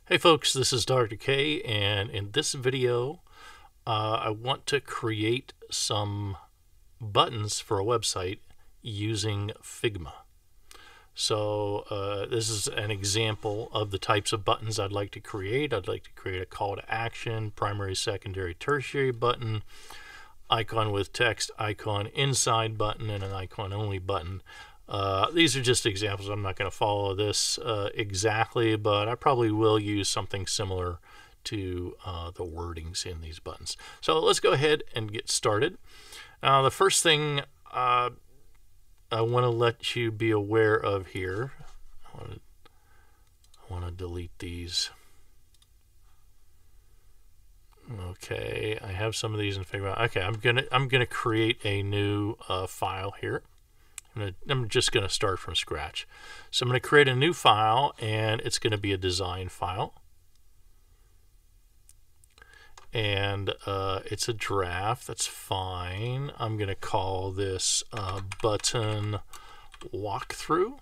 Hey folks, this is Dr. K, and in this video I want to create some buttons for a website using Figma. So this is an example of the types of buttons I'd like to create. I'd like to create a call to action, primary, secondary, tertiary button, icon with text, icon inside button, and an icon only button. These are just examples. I'm not going to follow this exactly, but I probably will use something similar to the wordings in these buttons. So let's go ahead and get started. The first thing I want to let you be aware of here, I want to delete these. Okay, I have some of these in Figma. Okay, I'm gonna create a new file here. I'm just going to start from scratch. So I'm going to create a new file, and it's going to be a design file. And it's a draft. That's fine. I'm going to call this button walkthrough.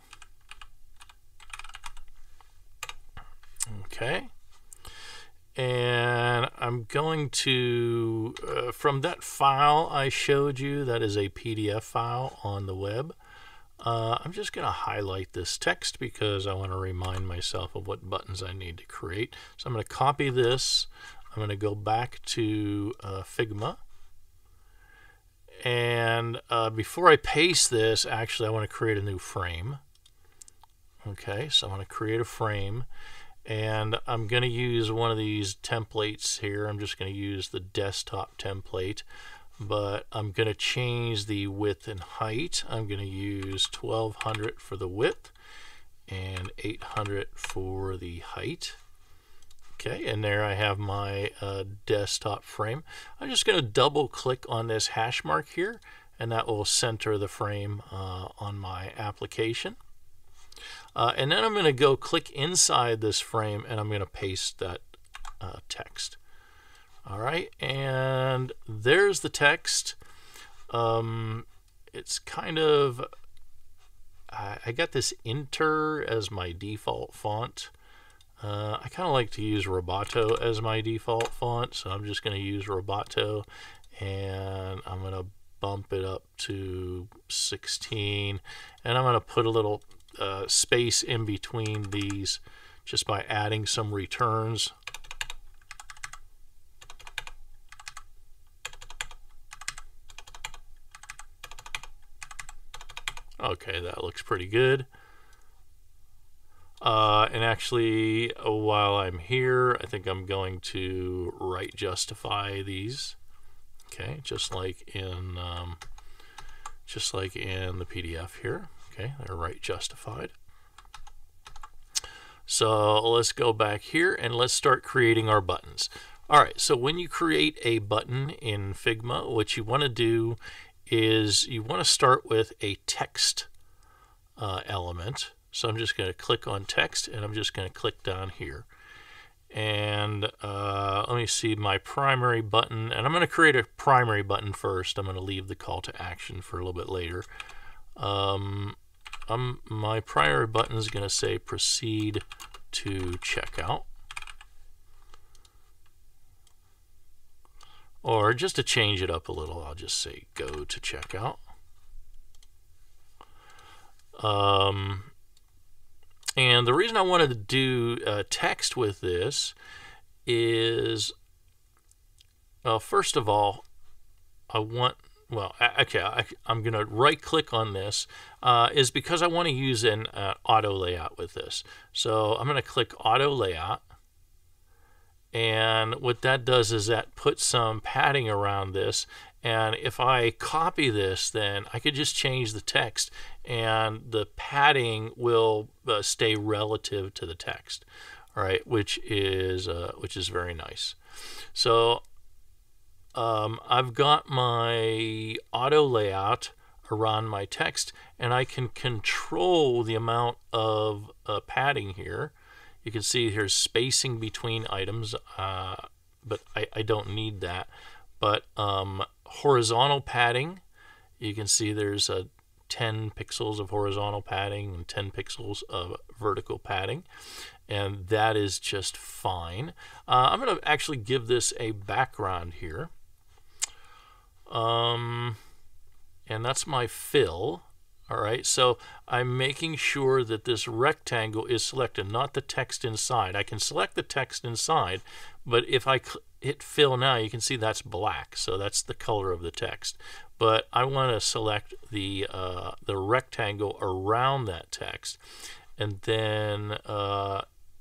Okay. And I'm going to, from that file I showed you, that is a PDF file on the web, I'm just going to highlight this text because I want to remind myself of what buttons I need to create. So I'm going to copy this. I'm going to go back to Figma. And before I paste this, actually I want to create a new frame. Okay, so I'm going to create a frame. And I'm going to use one of these templates here. I'm just going to use the desktop template, but I'm going to change the width and height. I'm going to use 1200 for the width and 800 for the height. Okay, and there I have my desktop frame. I'm just going to double click on this hash mark here, and that will center the frame on my application. And then I'm going to go click inside this frame, and I'm going to paste that text. All right, and there's the text. It's kind of, I got this Inter as my default font. I kind of like to use Roboto as my default font, so I'm just going to use Roboto, and I'm going to bump it up to 16, and I'm going to put a little space in between these just by adding some returns. Okay, that looks pretty good. And actually, while I'm here, I think I'm going to right justify these. Okay, just like in the PDF here. Okay, they're right justified. So let's go back here and let's start creating our buttons. All right, so when you create a button in Figma, what you want to do is you want to start with a text element. So I'm just going to click on text, and I'm just going to click down here. And let me see my primary button, and I'm going to create a primary button first. I'm going to leave the call to action for a little bit later. My primary button is going to say proceed to checkout. Or just to change it up a little, I'll just say go to checkout. And the reason I wanted to do text with this is, well, first of all, I'm going to right click on this is because I want to use an auto layout with this. So I'm going to click auto layout, and what that does is that puts some padding around this, and if I copy this, then I could just change the text and the padding will stay relative to the text. All right, which is very nice. So I've got my auto layout around my text, and I can control the amount of padding here. You can see here's spacing between items, but I don't need that. But horizontal padding, you can see there's a 10 pixels of horizontal padding and 10 pixels of vertical padding, and that is just fine. I'm going to actually give this a background here, and that's my fill. All right, so I'm making sure that this rectangle is selected, not the text inside. I can select the text inside, but if I hit fill now, you can see that's black, so that's the color of the text. But I want to select the rectangle around that text, and then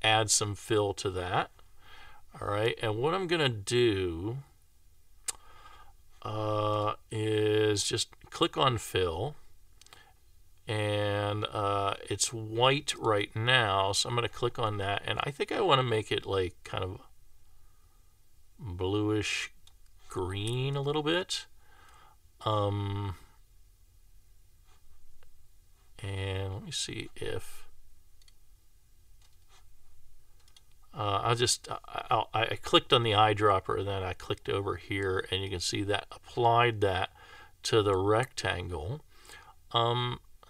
add some fill to that. All right, and what I'm going to do is just click on fill. And it's white right now, so I'm going to click on that, and I think I want to make it like kind of bluish green a little bit. And let me see if I clicked on the eyedropper, and then I clicked over here, and you can see that applied that to the rectangle.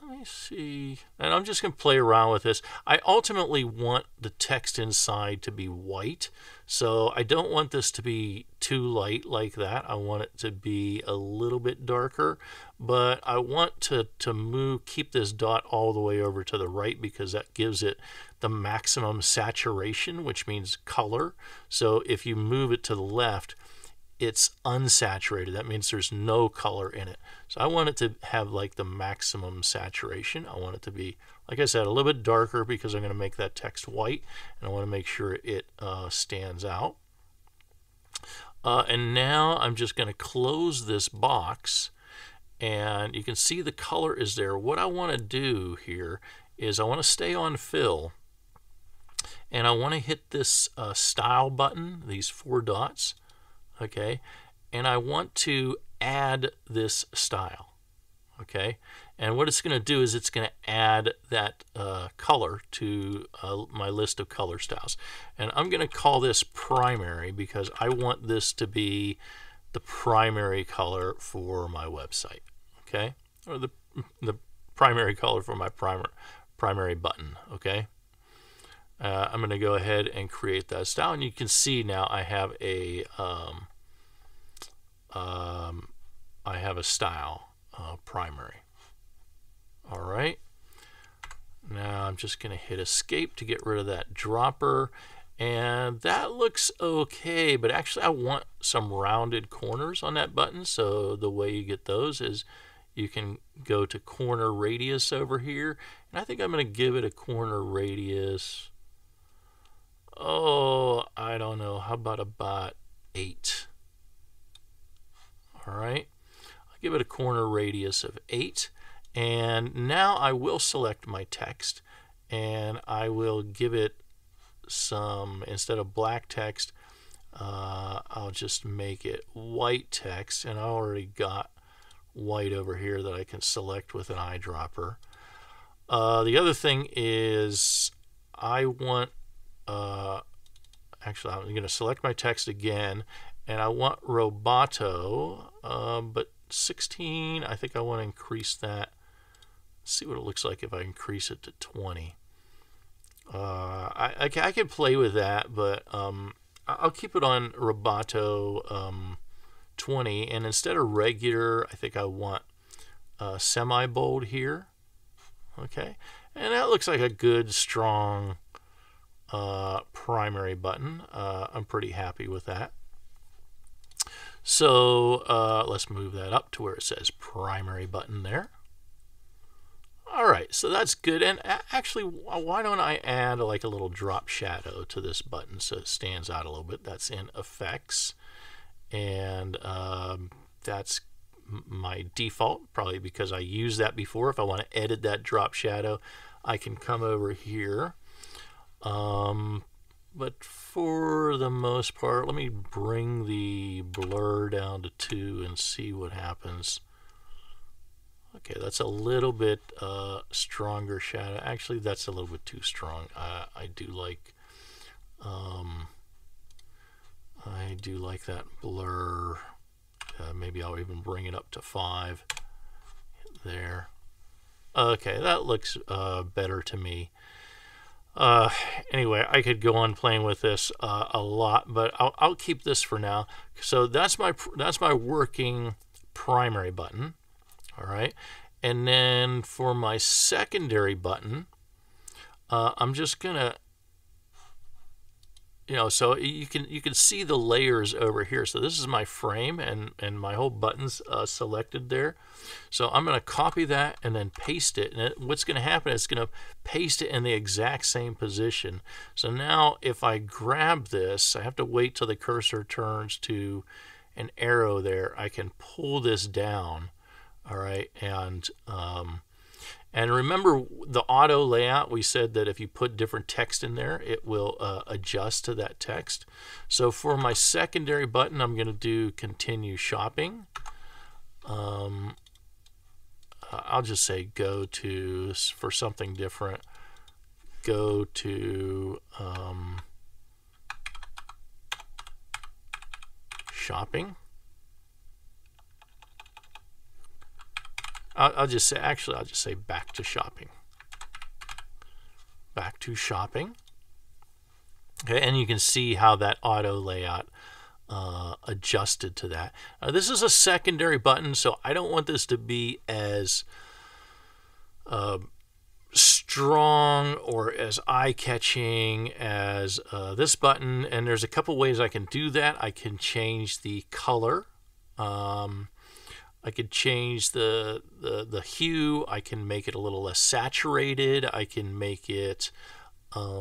Let me see, and I'm just going to play around with this. I ultimately want the text inside to be white, so I don't want this to be too light like that. I want it to be a little bit darker, but I want to keep this dot all the way over to the right, because that gives it the maximum saturation, which means color. So if you move it to the left, it's unsaturated. That means there's no color in it. So I want it to have like the maximum saturation. I want it to be, like I said, a little bit darker, because I'm going to make that text white, and I want to make sure it stands out. And now I'm just going to close this box, and you can see the color is there. What I want to do here is I want to stay on fill, and I want to hit this style button, these 4 dots. Okay, and I want to add this style. Okay, and what it's going to do is it's going to add that color to my list of color styles, and I'm going to call this primary, because I want this to be the primary color for my website. Okay, or the primary color for my primary button. Okay, I'm going to go ahead and create that style, and you can see now I have a style primary. All right, now I'm just going to hit escape to get rid of that dropper, and that looks okay, but actually I want some rounded corners on that button. So the way you get those is you can go to corner radius over here, and I think I'm going to give it a corner radius, oh, I don't know, how about 8? All right, I'll give it a corner radius of 8, and now I will select my text, and I will give it some, instead of black text, I'll just make it white text, and I already got white over here that I can select with an eyedropper. The other thing is I want, actually I'm going to select my text again, and I want Roboto, but 16, I think I want to increase that. Let's see what it looks like if I increase it to 20. I can play with that, but I'll keep it on Roboto 20, and instead of regular, I think I want semi-bold here. Okay, and that looks like a good, strong primary button. I'm pretty happy with that. So let's move that up to where it says primary button there. All right, so that's good. And actually, why don't I add like a little drop shadow to this button so it stands out a little bit? That's in effects, and that's my default, probably because I used that before. If I want to edit that drop shadow, I can come over here. But for the most part, let me bring the blur down to 2 and see what happens. Okay, that's a little bit stronger shadow. Actually, that's a little bit too strong. I do like that blur. Maybe I'll even bring it up to 5 there. Okay, that looks better to me. Anyway, I could go on playing with this a lot, but I'll keep this for now. So that's my working primary button. All right, and then for my secondary button, I'm just gonna, so you can see the layers over here. So this is my frame, and my whole button's selected there. So I'm going to copy that and then paste it. And what's going to happen is it's going to paste it in the exact same position. So now if I grab this, I have to wait till the cursor turns to an arrow there. I can pull this down. All right, and remember the auto layout, we said that if you put different text in there, it will adjust to that text. So for my secondary button, I'm going to do continue shopping. I'll just say go to, for something different, go to shopping. I'll just say back to shopping. Back to shopping. Okay, and you can see how that auto layout adjusted to that. This is a secondary button, so I don't want this to be as strong or as eye-catching as this button. And there's a couple ways I can do that. I can change the color. I could change the hue. I can make it a little less saturated. I can make it a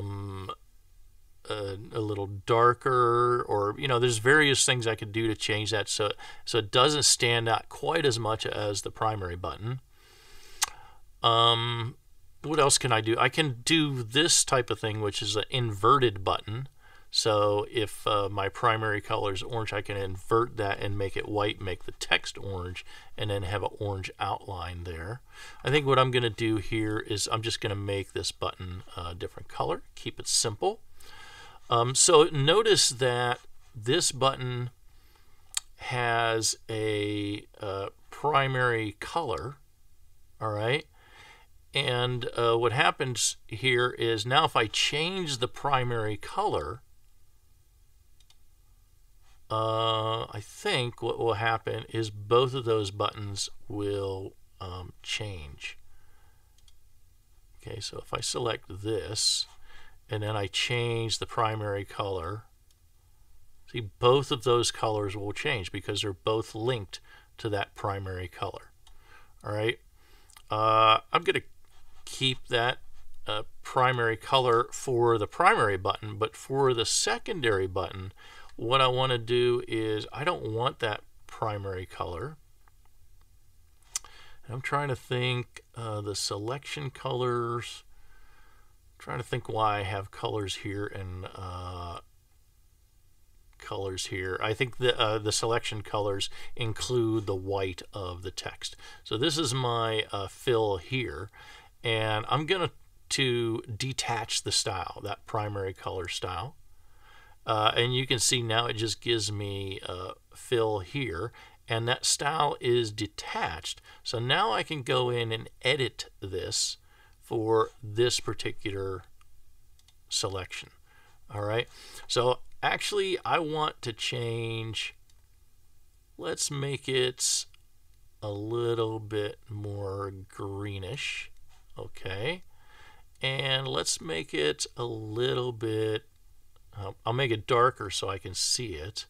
little darker, or there's various things I could do to change that so it doesn't stand out quite as much as the primary button. What else can I do? I can do this type of thing, which is an inverted button. So if my primary color is orange, I can invert that and make it white, make the text orange, and then have an orange outline there. I think what I'm going to do here is I'm just going to make this button a different color, keep it simple. So notice that this button has a primary color, all right? And what happens here is now if I change the primary color, I think what will happen is both of those buttons will change. Okay, so if I select this and then I change the primary color, see, both of those colors will change because they're both linked to that primary color. All right, I'm going to keep that primary color for the primary button, but for the secondary button, what I want to do is I don't want that primary color. I'm trying to think the selection colors. I'm trying to think why I have colors here and colors here. I think the selection colors include the white of the text. So this is my fill here, and I'm going to detach the style, that primary color style. And you can see now it just gives me fill here, and that style is detached. So now I can go in and edit this for this particular selection. All right, so actually I want to change, let's make it a little bit more greenish. Okay, and let's make it a little bit, I'll make it darker so I can see it.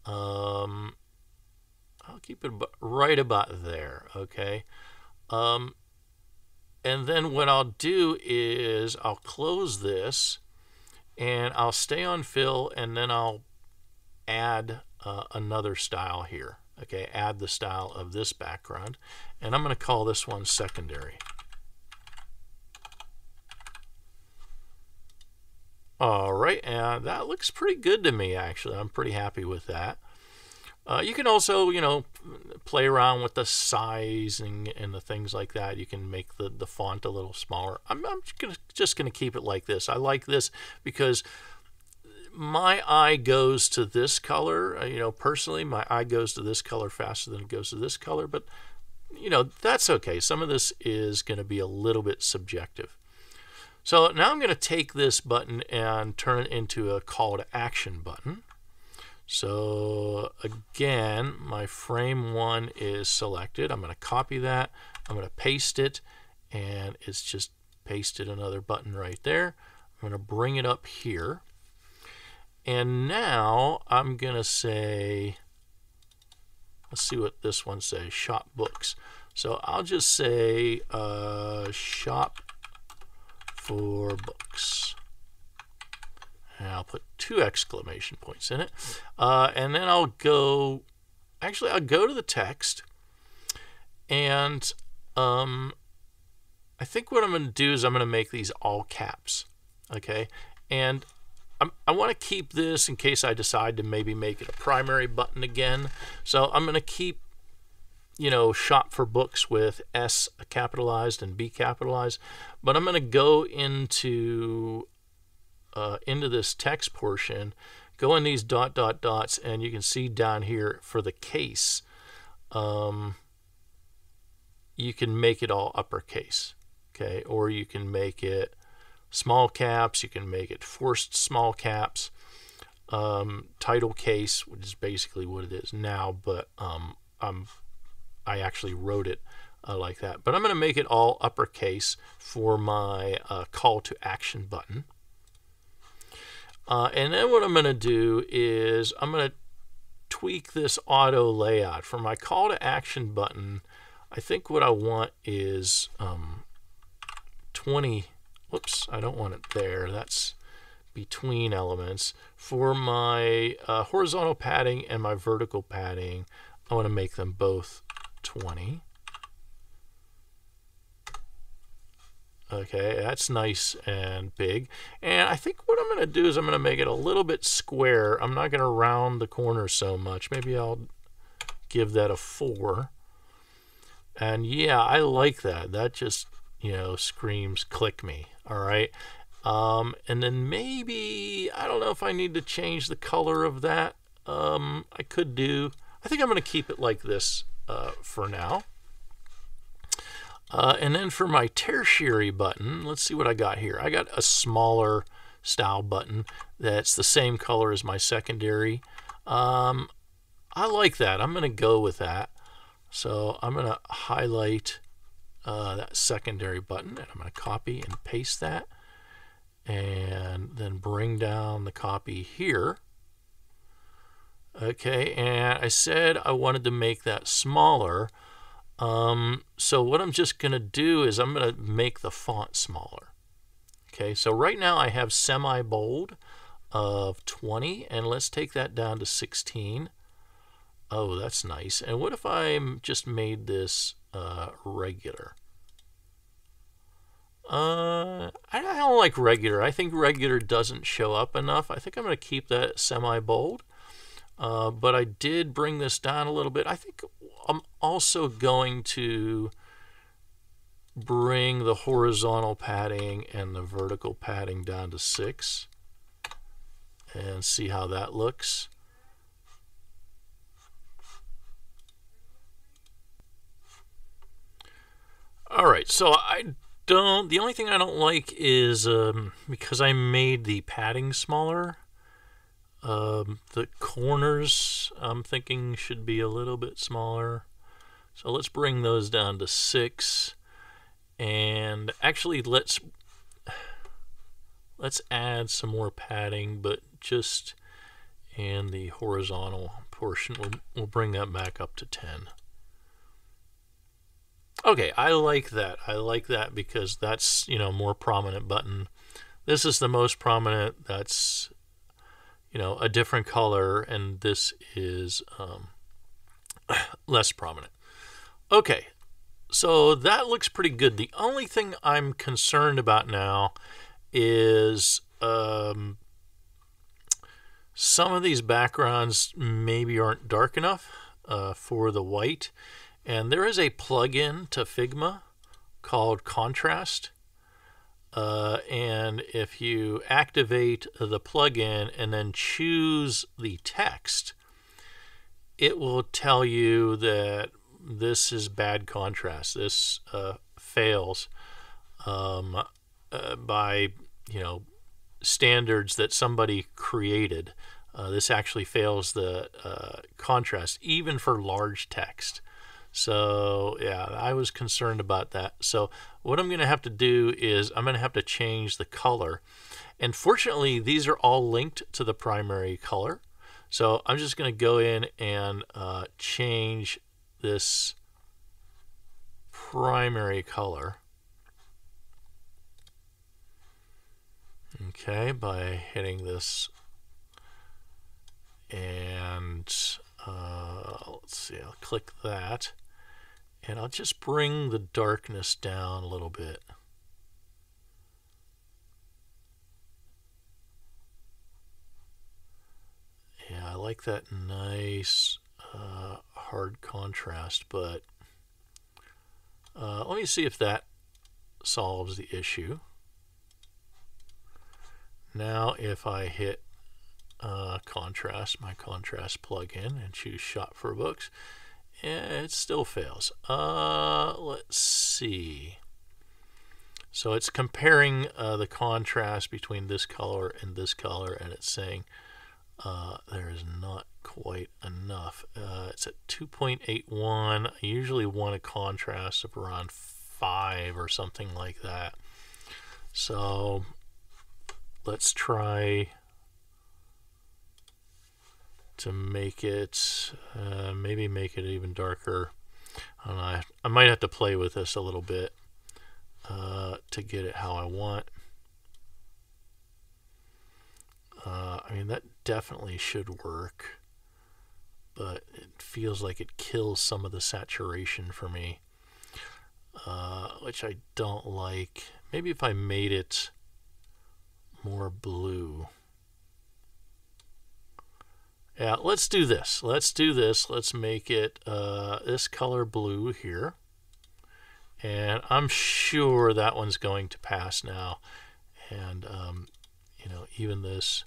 I'll keep it right about there. Okay, and then what I'll do is I'll close this and I'll stay on fill, and then I'll add another style here. Okay, add the style of this background, and I'm going to call this one secondary. All right, and that looks pretty good to me, actually. I'm pretty happy with that. You can also, play around with the sizing and the things like that. You can make the font a little smaller. I'm just gonna keep it like this. I like this because my eye goes to this color. Personally, my eye goes to this color faster than it goes to this color, but you know, that's okay. Some of this is going to be a little bit subjective. So now I'm going to take this button and turn it into a call to action button. So again, my frame 1 is selected. I'm going to copy that. I'm going to paste it, and it's just pasted another button right there. I'm going to bring it up here. And now I'm going to say, let's see what this one says, shop books. So I'll just say shop for books. And I'll put 2 exclamation points in it. And then I'll go to the text. And I think what I'm going to do is I'm going to make these all caps. Okay. And I want to keep this in case I decide to maybe make it a primary button again. So I'm going to keep, you know, shop for books with S capitalized and B capitalized. But I'm going to go into this text portion, go in these ... dots, and you can see down here for the case, you can make it all uppercase, okay? Or you can make it small caps, you can make it forced small caps, title case, which is basically what it is now, but I actually wrote it like that. But I'm going to make it all uppercase for my call to action button. And then what I'm going to do is I'm going to tweak this auto layout. For my call to action button, I think what I want is 20. Whoops, I don't want it there. That's between elements. For my horizontal padding and my vertical padding, I want to make them both 20. Okay, that's nice and big. And I think what I'm going to do is I'm going to make it a little bit square. I'm not going to round the corners so much. Maybe I'll give that a 4. And yeah, I like that. That just, you know, screams click me. All right. And then maybe, I don't know if I need to change the color of that. I could do, I think I'm going to keep it like this for now. And then for my tertiary button, let's see what I got here. I got a smaller style button that's the same color as my secondary. I like that. I'm going to go with that. So I'm going to highlight that secondary button, and I'm going to copy and paste that, and then bring down the copy here. Okay, and I said I wanted to make that smaller. So what I'm just going to do is I'm going to make the font smaller. Okay, so right now I have semi-bold of 20, and let's take that down to 16. Oh, that's nice. And what if I just made this regular? I don't like regular. I think regular doesn't show up enough. I think I'm going to keep that semi-bold. But I did bring this down a little bit. I think I'm also going to bring the horizontal padding and the vertical padding down to 6 and see how that looks. All right, so the only thing I don't like is because I made the padding smaller, the corners I'm thinking should be a little bit smaller. So let's bring those down to 6. And actually let's add some more padding, but just in the horizontal portion. We'll bring that back up to 10. Okay, I like that. I like that because that's, you know, more prominent button. This is the most prominent. That's, you know, a different color, and this is less prominent. Okay, so that looks pretty good. The only thing I'm concerned about now is some of these backgrounds maybe aren't dark enough for the white. And there is a plugin to Figma called Contrast. And if you activate the plugin and then choose the text, it will tell you that this is bad contrast. This fails by, standards that somebody created. This actually fails the contrast, even for large text. So yeah, I was concerned about that. So what I'm going to have to do is I'm going to have to change the color. And fortunately, these are all linked to the primary color. So I'm just going to go in and change this primary color. Okay, by hitting this, and let's see, I'll click that, and I'll just bring the darkness down a little bit. Yeah, I like that nice hard contrast, but let me see if that solves the issue. Now if I hit contrast, my contrast plugin, and choose shot for books, it still fails. Let's see. So it's comparing the contrast between this color and this color, and it's saying there is not quite enough. It's at 2.81. I usually want a contrast of around 5 or something like that. So let's try to make it, maybe make it even darker. I don't know, I might have to play with this a little bit to get it how I want. I mean, that definitely should work, but it feels like it kills some of the saturation for me, which I don't like. Maybe if I made it more blue. Yeah, let's do this. Let's do this. Let's make it this color blue here. And I'm sure that one's going to pass now. And, even this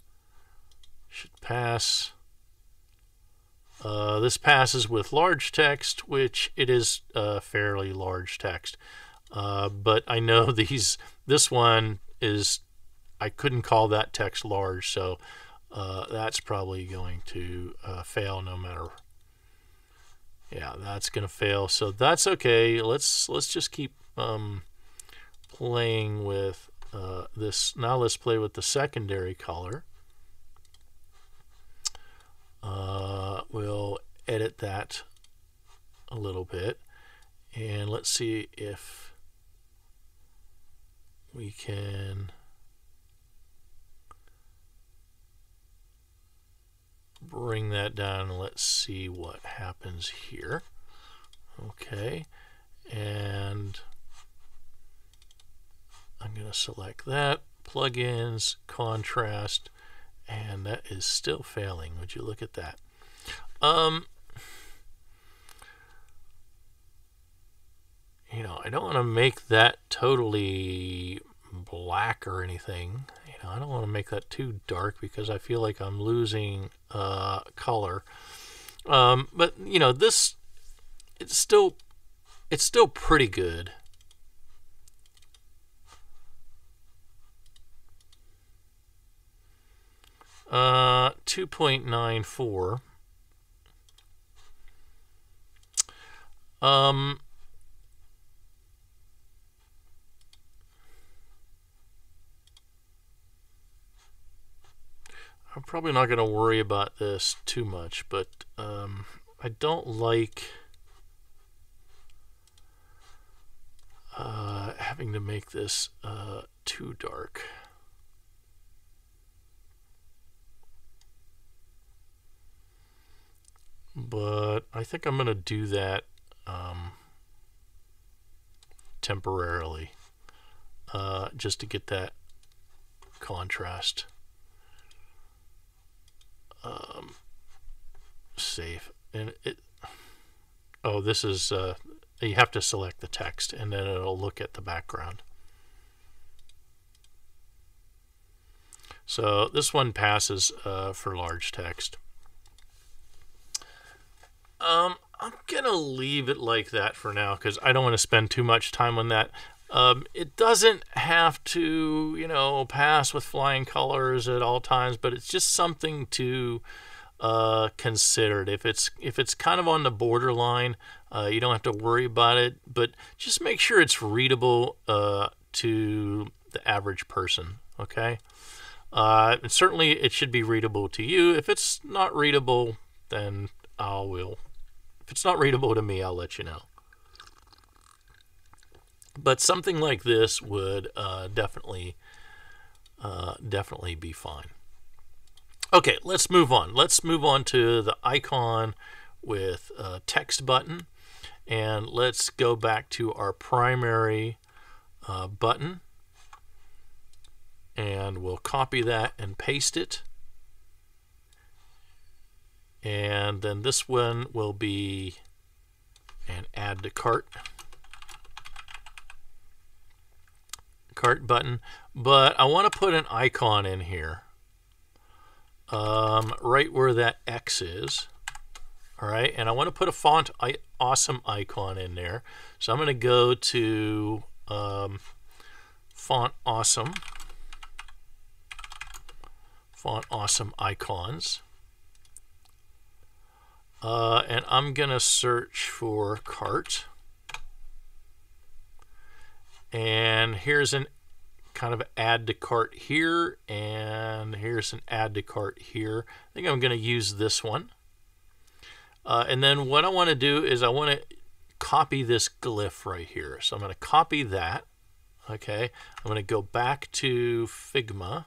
should pass. This passes with large text, which it is fairly large text. But I know this one is, I couldn't call that text large, so that's probably going to fail no matter. Yeah, that's going to fail, so that's okay. Let's just keep playing with this. Now let's play with the secondary color. We'll edit that a little bit, and let's see if we can bring that down, and let's see what happens here. Okay, and I'm going to select that, plugins, contrast, and that is still failing. Would you look at that? I don't want to make that totally black or anything. I don't want to make that too dark because I feel like I'm losing color. But this, it's still pretty good. Uh, 2.94. I'm probably not going to worry about this too much, but I don't like having to make this too dark. But I think I'm going to do that temporarily, just to get that contrast safe. And this is you have to select the text, and then it'll look at the background. So this one passes for large text. I'm going to leave it like that for now because I don't want to spend too much time on that. It doesn't have to, you know, pass with flying colors at all times, but it's just something to consider. If it's kind of on the borderline, you don't have to worry about it, but just make sure it's readable to the average person, okay? And certainly it should be readable to you. If it's not readable, then I will. If it's not readable to me, I'll let you know. But something like this would definitely be fine. Okay, let's move on. Let's move on to the icon with a text button. And let's go back to our primary button. And we'll copy that and paste it. And then this one will be an add to cart button. But I want to put an icon in here. Right where that X is. All right, and I want to put a font awesome icon in there. So I'm going to go to font awesome icons. And I'm going to search for cart. And here's an kind of add to cart here, and here's an add to cart here. I think I'm going to use this one. And then what I want to do is I want to copy this glyph right here. So I'm going to copy that. Okay, I'm going to go back to Figma.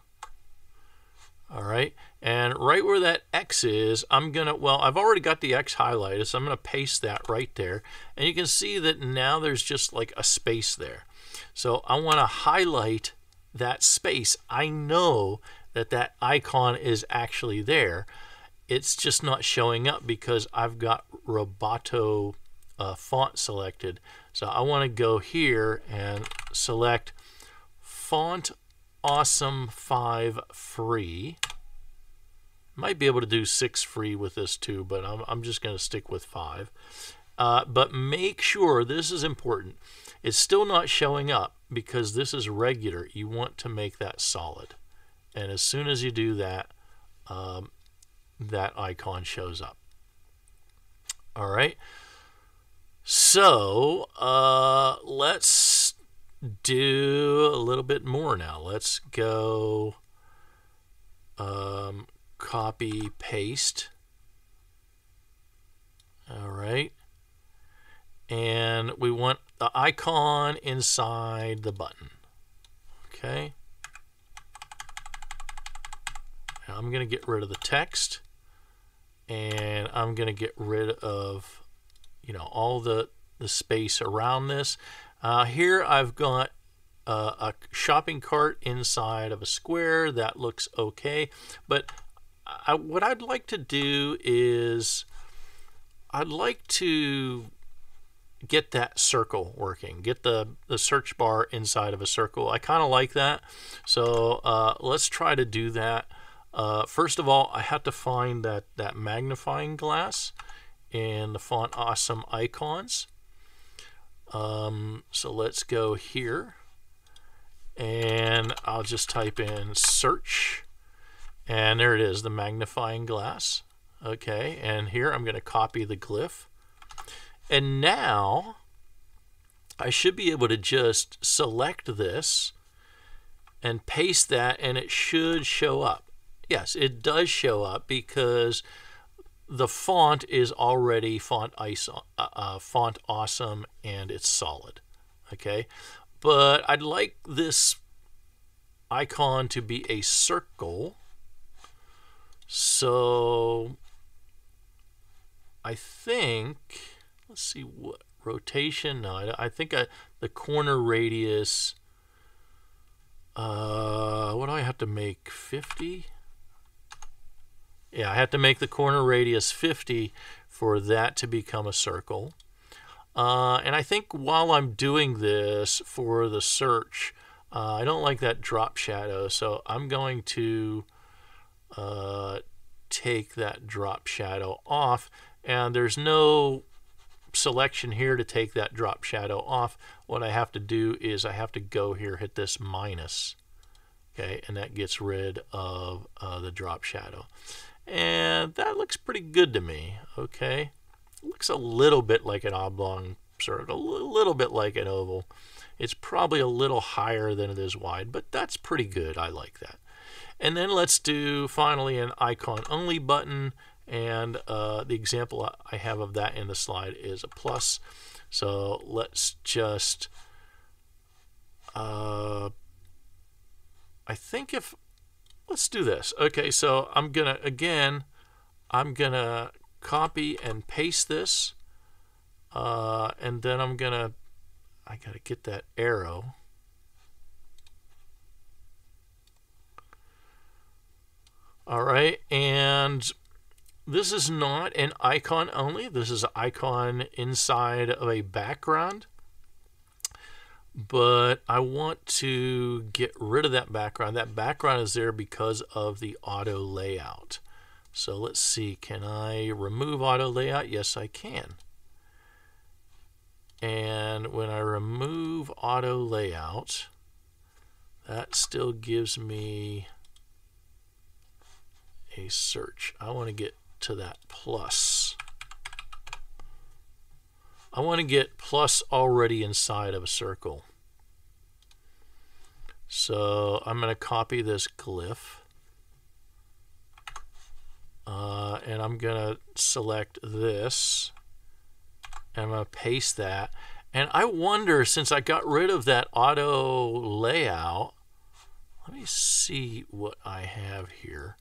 All right, and right where that X is, I'm going to, well, I've already got the X highlighted, so I'm going to paste that right there. And you can see that now there's just like a space there. So I want to highlight that space. I know that that icon is actually there. It's just not showing up because I've got Roboto font selected. So I want to go here and select Font Awesome 5 free. Might be able to do 6 free with this too, but I'm just going to stick with 5. But make sure, this is important, it's still not showing up because this is regular. You want to make that solid. And as soon as you do that, that icon shows up. All right. So let's do a little bit more now. Let's go copy, paste. All right. And we want the icon inside the button. Okay. Now I'm going to get rid of the text, and I'm going to get rid of, you know, all the space around this. Here I've got a shopping cart inside of a square. That looks okay. But what I'd like to do is I'd like to get that circle working, get the search bar inside of a circle. I kind of like that. So let's try to do that. First of all, I have to find that magnifying glass in the Font Awesome icons. So let's go here, and I'll just type in search, and there it is, the magnifying glass. Okay, and here I'm going to copy the glyph. And now I should be able to just select this and paste that, and it should show up. Yes, it does show up because the font is already Font Awesome, and it's solid. Okay, but I'd like this icon to be a circle. So I think, let's see, what rotation? No, I think the corner radius, what do I have to make, 50? Yeah, I have to make the corner radius 50 for that to become a circle. And I think while I'm doing this for the search, I don't like that drop shadow, so I'm going to take that drop shadow off. And there's no selection here to take that drop shadow off, what I have to do is I have to go here, hit this minus. Okay, and that gets rid of the drop shadow. And that looks pretty good to me. Okay, it looks a little bit like an oblong circle, a little bit like an oval. It's probably a little higher than it is wide, but that's pretty good. I like that. And then let's do finally an icon only button. And the example I have of that in the slide is a plus. So let's just, I think let's do this. Okay, so I'm gonna copy and paste this, and then I gotta get that arrow. All right, and this is not an icon only. This is an icon inside of a background. But I want to get rid of that background. That background is there because of the auto layout. So let's see, can I remove auto layout? Yes, I can. And when I remove auto layout, that still gives me a search. I want to get to that plus. I want to get plus already inside of a circle. So I'm going to copy this glyph. And I'm going to select this. And I'm going to paste that. And I wonder, since I got rid of that auto layout, let me see what I have here.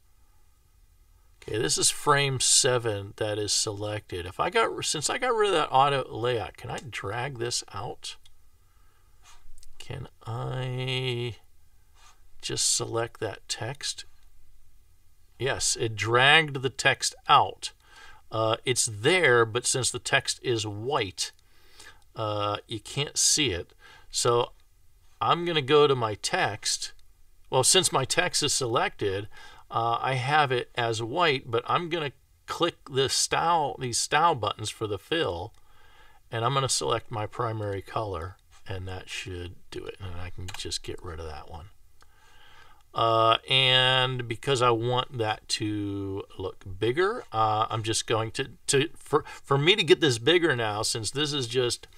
Okay, this is frame 7 that is selected. Since I got rid of that auto layout, can I drag this out? Can I just select that text? Yes, it dragged the text out. It's there, but since the text is white, you can't see it. So I'm going to go to my text. Well, since my text is selected, I have it as white, but I'm going to click these style buttons for the fill, and I'm going to select my primary color, and that should do it. And I can just get rid of that one. And because I want that to look bigger, I'm just going for me to get this bigger now, since this is just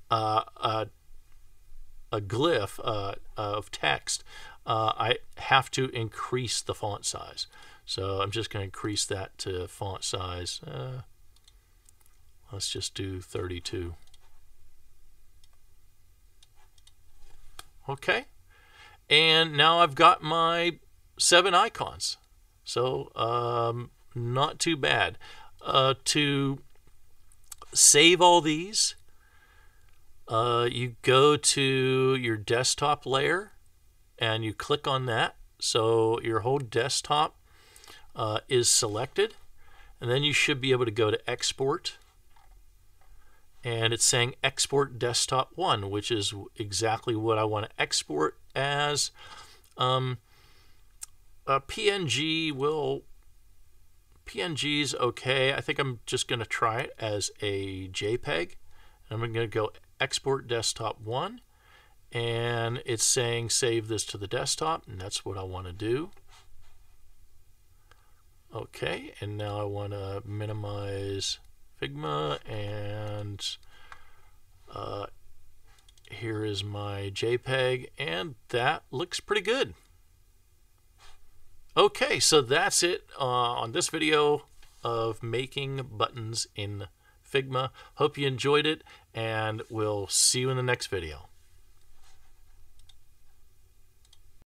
a glyph of text, I have to increase the font size. So I'm just going to increase that to font size. Let's just do 32. Okay. And now I've got my 7 icons. So not too bad. To save all these, you go to your desktop layer and you click on that. So your whole desktop is selected. And then you should be able to go to export. And it's saying export desktop 1, which is exactly what I want to export as. A PNG's okay. I think I'm just going to try it as a JPEG. I'm going to go export desktop 1, and it's saying save this to the desktop, and that's what I want to do. Okay, and now I want to minimize Figma, and here is my JPEG, and that looks pretty good. Okay, so that's it on this video of making buttons in Figma. Hope you enjoyed it, and we'll see you in the next video.